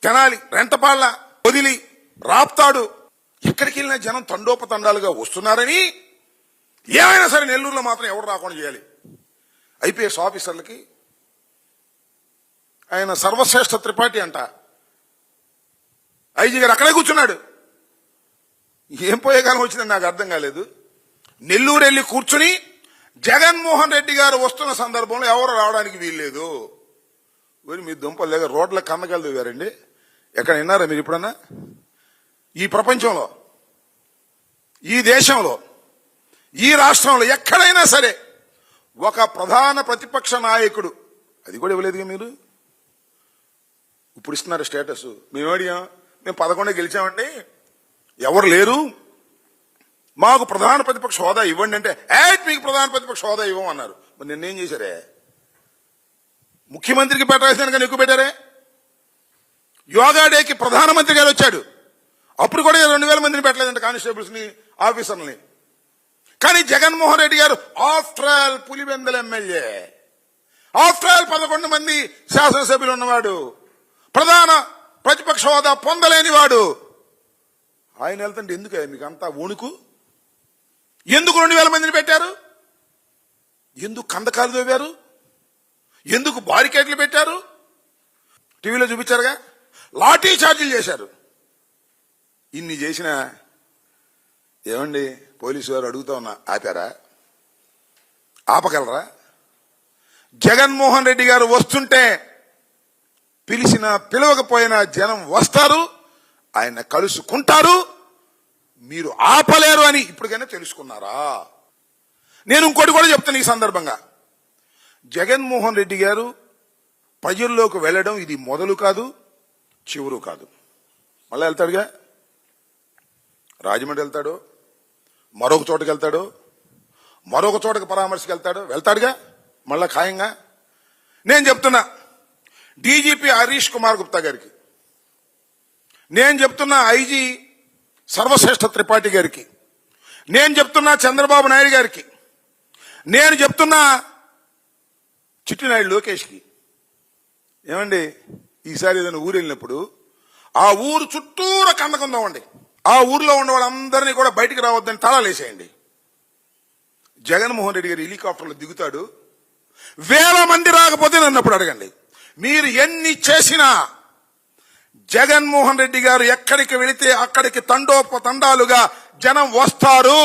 తెనాలి, రెంటపాళ్ళ, వదిలి, రాప్తాడు ఎక్కడికి వెళ్ళినా జనం తండోపతండాలుగా వస్తున్నారని ఏమైనా సరే నెల్లూరులో మాత్రం ఎవరు రాకుండా చేయాలి. ఐపీఎస్ ఆఫీసర్లకి ఆయన సర్వశ్రేష్ఠ త్రిపాఠి అంట, ఐజీ గారు అక్కడే కూర్చున్నాడు. ఏం పోయే కాలం వచ్చిందని నాకు అర్థం కాలేదు. నెల్లూరు వెళ్ళి కూర్చుని జగన్మోహన్ రెడ్డి గారు వస్తున్న సందర్భంలో ఎవరు రావడానికి వీల్లేదు. మీ దుంపలు లేక రోడ్ల కన్నకలు దిగారండి. ఎక్కడ విన్నారా మీరు ఇప్పుడన్నా? ఈ ప్రపంచంలో, ఈ దేశంలో, ఈ రాష్ట్రంలో ఎక్కడైనా సరే ఒక ప్రధాన ప్రతిపక్ష నాయకుడు, అది కూడా ఇవ్వలేదుగా మీరు. ఇప్పుడు ఇస్తున్నారు స్టేటస్. మేము అడిగాం, మేము 11 గెలిచామండి, ఎవరు లేరు, మాకు ప్రధాన ప్రతిపక్ష హోదా ఇవ్వండి అంటే మీకు ప్రధాన ప్రతిపక్ష హోదా ఇవ్వమన్నారు. మరి నిన్నేం చేశారే? ముఖ్యమంత్రికి పెట్టాల్సిన కానీ ఎక్కువ పెట్టారే. యోగా డేకి ప్రధానమంత్రి గారు వచ్చాడు, అప్పుడు కూడా 2000 మందిని పెట్టలేదంటే కానిస్టేబుల్స్ ని, ఆఫీసర్లని. కానీ జగన్మోహన్ రెడ్డి గారు after all Pulivendula MLA, after all 11 మంది శాసనసభ్యులు ఉన్నవాడు, ప్రధాన ప్రతిపక్ష హోదా పొందలేని వాడు, ఆయన వెళ్తుంటే ఎందుకు మీకు అంతా వణుకు? ఎందుకు 2000 మందిని పెట్టారు? ఎందుకు కందకాలు తవ్వారు? ఎందుకు బారికేట్లు పెట్టారు? టీవీలో చూపించారుగా, లాఠీ చార్జీలు చేశారు. ఇన్ని చేసినా ఏమండి పోలీసు వారు అడుగుతా ఉన్నా, ఆపారా? ఆపగలరా? జగన్మోహన్ రెడ్డి గారు వస్తుంటే పిలిచినా పిలవకపోయినా జనం వస్తారు, ఆయన కలుసుకుంటారు. మీరు ఆపలేరు అని ఇప్పటికైనా తెలుసుకున్నారా? నేను ఇంకోటి కూడా చెప్తాను ఈ సందర్భంగా. జగన్మోహన్ రెడ్డి గారు ప్రజల్లోకి వెళ్ళడం ఇది మొదలు కాదు, చివరు కాదు. మళ్ళీ వెళ్తాడుగా, రాజమండ్రి వెళ్తాడు, మరొక చోటకి వెళ్తాడు, మరొక చోటకి పరామర్శకు వెళ్తాడుగా మళ్ళా ఖాయంగా. నేను చెప్తున్నా డీజీపీ హరీష్ కుమార్ గుప్తా గారికి, నేను చెప్తున్నా ఐజీ సర్వశ్రేష్ఠ త్రిపాఠి గారికి, నేను చెప్తున్నా చంద్రబాబు నాయుడు గారికి, నేను చెప్తున్నా చిట్టినాయుడు లోకేష్కి, ఏమండి ఈసారి ఏదైనా ఊరు వెళ్ళినప్పుడు ఆ ఊరు చుట్టూరా కందకుందామండి, ఆ ఊర్లో ఉన్న వాళ్ళందరినీ కూడా బయటికి రావద్దని తాళాలు వేసేయండి. జగన్మోహన్ రెడ్డి గారు హెలికాప్టర్లో దిగుతాడు, 1000 మంది రాకపోతే నన్నప్పుడు అడగండి. మీరు ఎన్ని చేసినా జగన్మోహన్ రెడ్డి గారు ఎక్కడికి వెళితే అక్కడికి తండోపతండాలుగా జనం వస్తారు.